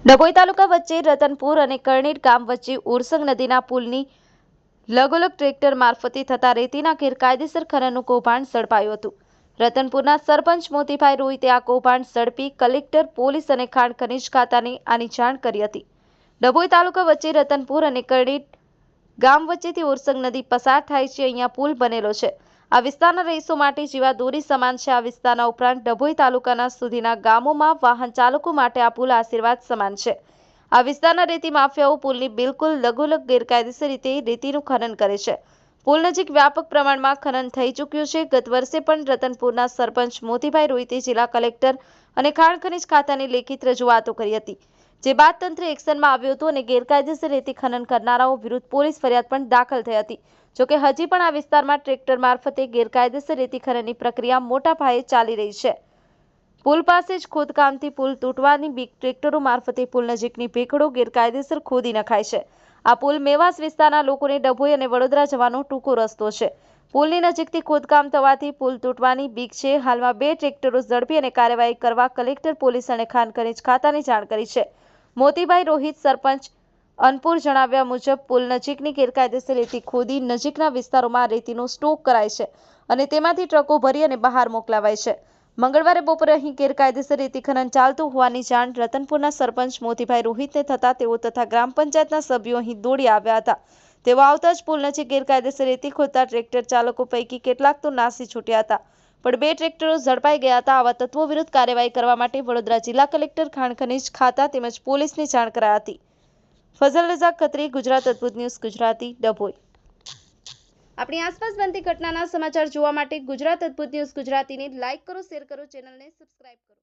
ડભોઈ તાલુકા વચ્ચે રતનપુર અને કરણીટ ગામ વચ્ચે ઉરસંગ નદીના પુલની લગોલગ ટ્રેક્ટર મારફતે થતા રેતીના ગેરકાયદેસર ખનનનું કૌભાંડ ઝડપાયું હતું. રતનપુરના સરપંચ મોતીભાઈ રોહિતે આ કૌભાંડ ઝડપી કલેક્ટર, પોલીસ અને ખાણ ખનીજ ખાતાને આની જાણ કરી હતી. ડભોઈ તાલુકા વચ્ચે રતનપુર અને કરણીટ ગામ વચ્ચેથી ઉરસંગ નદી પસાર થાય છે. અહીંયા પુલ બનેલો છે. આ વિસ્તારના રહીશો માટે જીવાદોરી સમાન છે. આ વિસ્તારના ઉપરાંત ડભોઈ તાલુકાના સુધીના ગામોમાં વાહન ચાલકો માટે આ પુલ આશીર્વાદ સમાન છે. આ વિસ્તારના રેતી માફિયાઓ પુલની બિલકુલ લગોલગ ગેરકાયદેસર રીતે રેતીનું ખનન કરે છે. પુલ નજીક વ્યાપક પ્રમાણમાં ખનન થઈ ચૂક્યું છે. ગત વર્ષે પણ રતનપુરના સરપંચ મોતીભાઈ રોહિતે જિલ્લા કલેક્ટર અને ખાણ ખનીજ ખાતાની લેખિત રજૂઆતો કરી હતી, જે બાદ તંત્ર એક્શનમાં આવ્યું હતું અને ગેરકાયદેસર રેતી ખનન કરનારાઓ વિરુદ્ધ પોલીસ ફરિયાદ પણ દાખલ થઈ હતી. જોકે હજી પણ આ વિસ્તારમાં ટ્રેક્ટર મારફતે ગેરકાયદેસર રેતી ખનનની પ્રક્રિયા મોટા પાયે ચાલી રહી છે. પુલ પાસે જ ખોદકામથી પુલ તૂટવાની બીક ટ્રેક્ટરો મારફતે પુલ નજીકની ભેખડો ગેરકાયદેસર ખોદી નખાય છે. આ પુલ મેવાસ વિસ્તારના લોકોને ડભોઈ અને વડોદરા જવાનો ટૂંકો રસ્તો છે. પુલની નજીકથી ખોદકામ થવાથી પુલ તૂટવાની બીક છે. હાલમાં 2 ટ્રેક્ટરો ઝડપી અને કાર્યવાહી કરવા કલેક્ટર, પોલીસ અને ખાણ ખનીજ ખાતાની જાણ કરી છે. મોતીભાઈ રોહિત, સરપંચ અનપુર જણાવ્યા મુજબ પુલ નજીકની ગેરકાયદેસર રેતી ખોદી નજીકના વિસ્તારોમાં રેતીનો સ્ટોક કરાય છે અને તેમાંથી ટ્રકો ભરી અને બહાર મોકલાવાય છે. મંગળવારે બપોરે અહીં ગેરકાયદેસર રેતી ખનન ચાલતું હોવાની જાણ રતનપુરના સરપંચ મોતીભાઈ રોહિતને થતા તેઓ તથા ગ્રામ પંચાયતના સભ્યો અહીં દોડી આવ્યા હતા. તેઓ આવતા જ પુલ નજીક ગેરકાયદેસર રેતી ખોદતા ટ્રેક્ટર ચાલકો પૈકી કેટલાક તો નાસી છૂટ્યા હતા, પણ 2 ટ્રેક્ટરો ઝડપાઈ ગયા હતા. આવા તત્વો વિરુદ્ધ કાર્યવાહી કરવા માટે વડોદરા જિલ્લા કલેક્ટર, ખાણ ખનીજ ખાતા તેમજ પોલીસને જાણ કરાઈ હતી. ફઝલ રઝા ખત્રી, ગુજરાત અદ્ભુત ન્યૂઝ ગુજરાતી, ડભોઈ. આપણી આસપાસ બનતી ઘટનાના સમાચાર જોવા માટે ગુજરાત અદ્ભુત ન્યૂઝ ગુજરાતીને લાઇક કરો, શેર કરો, ચેનલને સબસ્ક્રાઇબ કરો.